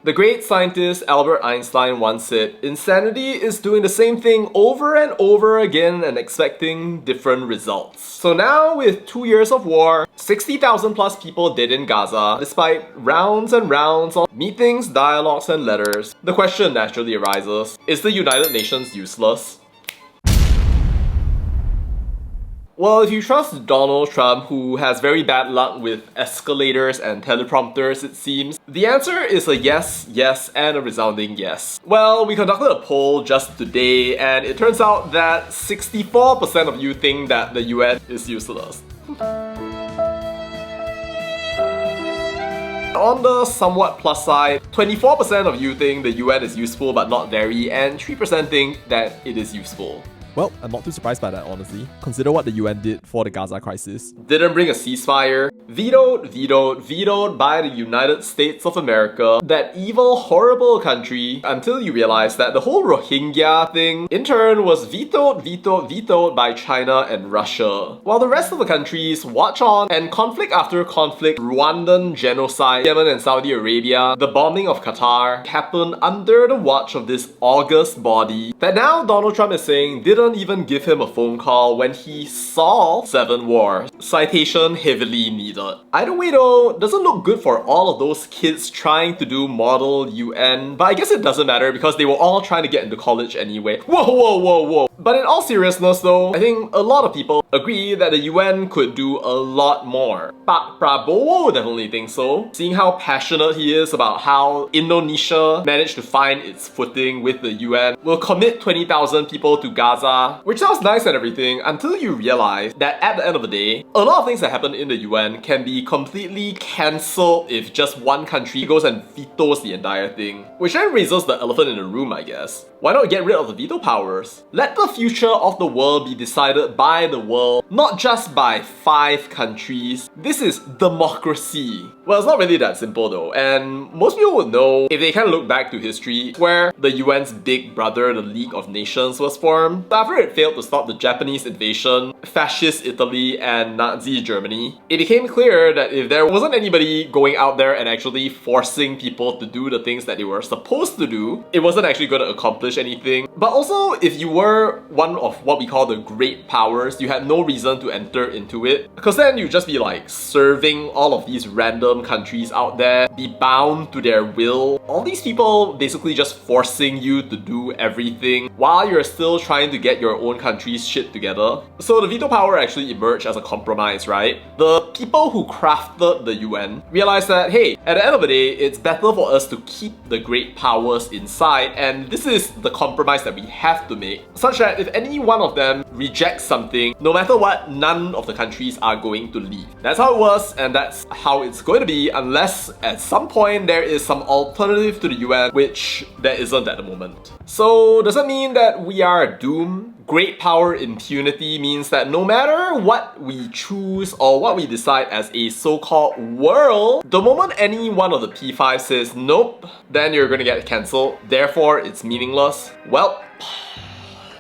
The great scientist Albert Einstein once said, "Insanity is doing the same thing over and over again and expecting different results." So now, with 2 years of war, 60,000 plus people dead in Gaza, despite rounds and rounds of meetings, dialogues, and letters, the question naturally arises, is the United Nations useless? Well, if you trust Donald Trump, who has very bad luck with escalators and teleprompters, it seems, the answer is a yes, yes, and a resounding yes. Well, we conducted a poll just today, and it turns out that 64% of you think that the UN is useless. On the somewhat plus side, 24% of you think the UN is useful but not very, and 3% think that it is useful. Well, I'm not too surprised by that, honestly. Consider what the UN did for the Gaza crisis. Didn't bring a ceasefire. Vetoed by the United States of America, that evil, horrible country, until you realize that the whole Rohingya thing, in turn, was vetoed by China and Russia. While the rest of the countries watch on, and conflict after conflict, Rwandan genocide, Yemen and Saudi Arabia, the bombing of Qatar, happened under the watch of this august body, that now Donald Trump is saying didn't even give him a phone call when he saw 7 wars. Citation heavily needed. Either way though, doesn't look good for all of those kids trying to do model UN, but I guess it doesn't matter because they were all trying to get into college anyway. Whoa. But in all seriousness though, I think a lot of people agree that the UN could do a lot more. Pak Prabowo definitely thinks so, seeing how passionate he is about how Indonesia managed to find its footing with the UN, will commit 20,000 people to Gaza, which sounds nice and everything until you realize that at the end of the day, a lot of things that happen in the UN can be completely cancelled if just one country goes and vetoes the entire thing. Which then raises the elephant in the room, I guess. Why not get rid of the veto powers? Let the future of the world be decided by the world, not just by 5 countries. This is democracy. Well, it's not really that simple though, and most people would know if they kind of look back to history where the UN's big brother, the League of Nations, was formed. After it failed to stop the Japanese invasion, fascist Italy, and Nazi Germany, it became clear that if there wasn't anybody going out there and actually forcing people to do the things that they were supposed to do, it wasn't actually going to accomplish anything. But also, if you were one of what we call the great powers, you had no reason to enter into it, because then you'd just be like serving all of these random countries out there, be bound to their will. All these people basically just forcing you to do everything while you're still trying to get your own country's shit together. So the veto power actually emerged as a compromise, right? The people who crafted the UN realized that, hey, at the end of the day, it's better for us to keep the great powers inside, and this is the compromise that we have to make, such that if any one of them rejects something, no matter what, none of the countries are going to leave. That's how it was, and that's how it's going to be, unless at some point there is some alternative to the UN, which there isn't at the moment. So does that mean that we are doomed? Great power impunity means that no matter what we choose or what we decide as a so-called world, the moment any one of the P5 says nope, then you're gonna get cancelled, therefore it's meaningless. Well,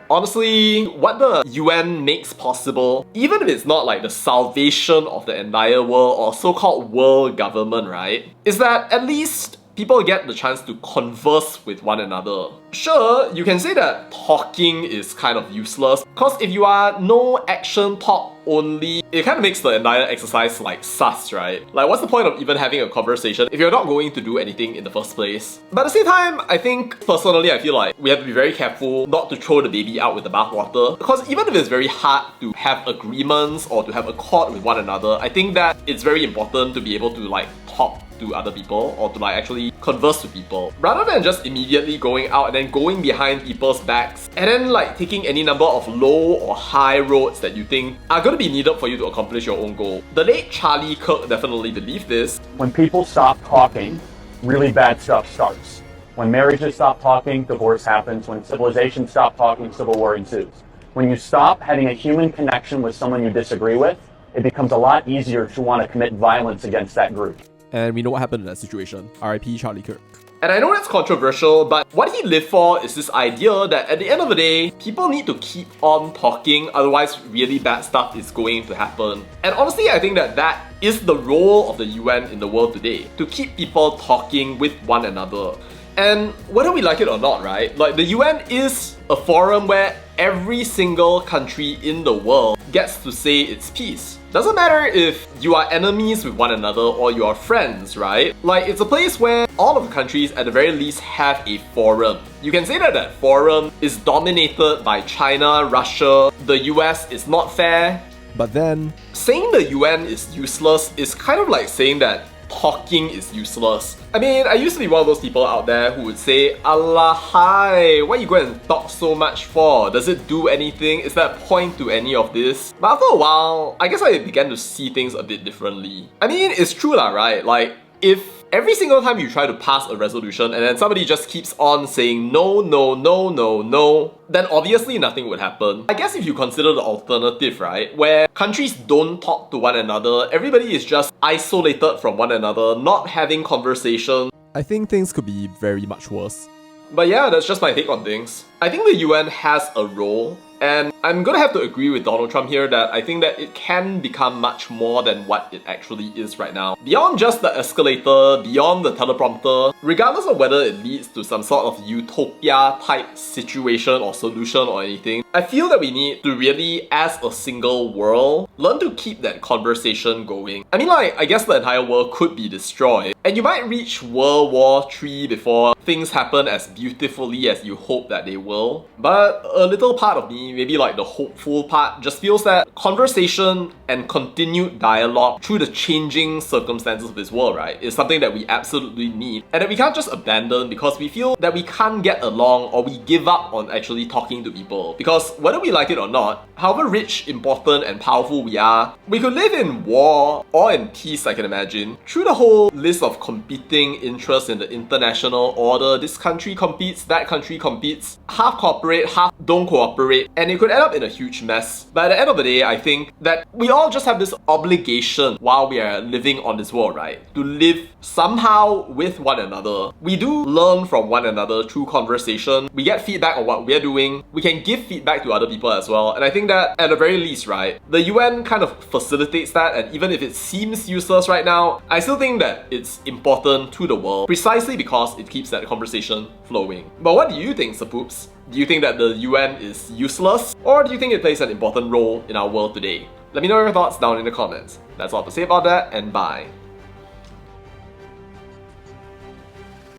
honestly, what the UN makes possible, even if it's not like the salvation of the entire world or so-called world government, right, is that at least people get the chance to converse with one another. Sure, you can say that talking is kind of useless, because if you are no action talk only, it kind of makes the entire exercise like sus, right? Like, what's the point of even having a conversation if you're not going to do anything in the first place? But at the same time, I think, personally, I feel like we have to be very careful not to throw the baby out with the bathwater, because even if it's very hard to have agreements or to have accord with one another, I think that it's very important to be able to like talk to other people or to like actually converse with people, rather than just immediately going out and then going behind people's backs and then like taking any number of low or high roads that you think are going to be needed for you to accomplish your own goal. The late Charlie Kirk definitely believed this. When people stop talking, really bad stuff starts. When marriages stop talking, divorce happens. When civilizations stop talking, civil war ensues. When you stop having a human connection with someone you disagree with, it becomes a lot easier to want to commit violence against that group. And we know what happened in that situation. RIP Charlie Kirk. And I know that's controversial, but what he lived for is this idea that at the end of the day, people need to keep on talking, otherwise really bad stuff is going to happen. And honestly, I think that that is the role of the UN in the world today, to keep people talking with one another. And whether we like it or not, right? Like, the UN is a forum where every single country in the world gets to say its piece. Doesn't matter if you are enemies with one another or you are friends, right? Like, it's a place where all of the countries at the very least have a forum. You can say that that forum is dominated by China, Russia, the US is not fair. But then, saying the UN is useless is kind of like saying that talking is useless. I mean, I used to be one of those people out there who would say, Allah, hi, why you go and talk so much for? Does it do anything? Is there a point to any of this? But after a while, I guess I began to see things a bit differently. I mean, it's true lah, right? Like, if every single time you try to pass a resolution and then somebody just keeps on saying no, no, no, no, no, then obviously nothing would happen. I guess if you consider the alternative, right, where countries don't talk to one another, everybody is just isolated from one another, not having conversation. I think things could be very much worse. But yeah, that's just my take on things. I think the UN has a role, and I'm gonna have to agree with Donald Trump here that I think that it can become much more than what it actually is right now. Beyond just the escalator, beyond the teleprompter, regardless of whether it leads to some sort of utopia type situation or solution or anything, I feel that we need to really, as a single world, learn to keep that conversation going. I mean, like, I guess the entire world could be destroyed, and you might reach World War III before things happen as beautifully as you hope that they will. But a little part of me, maybe like the hopeful part, just feels that conversation and continued dialogue through the changing circumstances of this world, right, is something that we absolutely need, and that we can't just abandon because we feel that we can't get along or we give up on actually talking to people. Because whether we like it or not, however rich, important, and powerful we are, we could live in war or in peace, I can imagine. Through the whole list of competing interests in the international order, this country competes, that country competes, half cooperate, half don't cooperate, and it could end up in a huge mess. But at the end of the day, I think that we all just have this obligation while we are living on this world, right, to live somehow with one another. We do learn from one another through conversation. We get feedback on what we're doing. We can give feedback to other people as well. And I think that at the very least, right, the UN kind of facilitates that, and even if it seems useless right now, I still think that it's important to the world precisely because it keeps that conversation flowing. But what do you think, Sapoops? Do you think that the UN is useless? Or do you think it plays an important role in our world today? Let me know your thoughts down in the comments. That's all to say about that, and bye.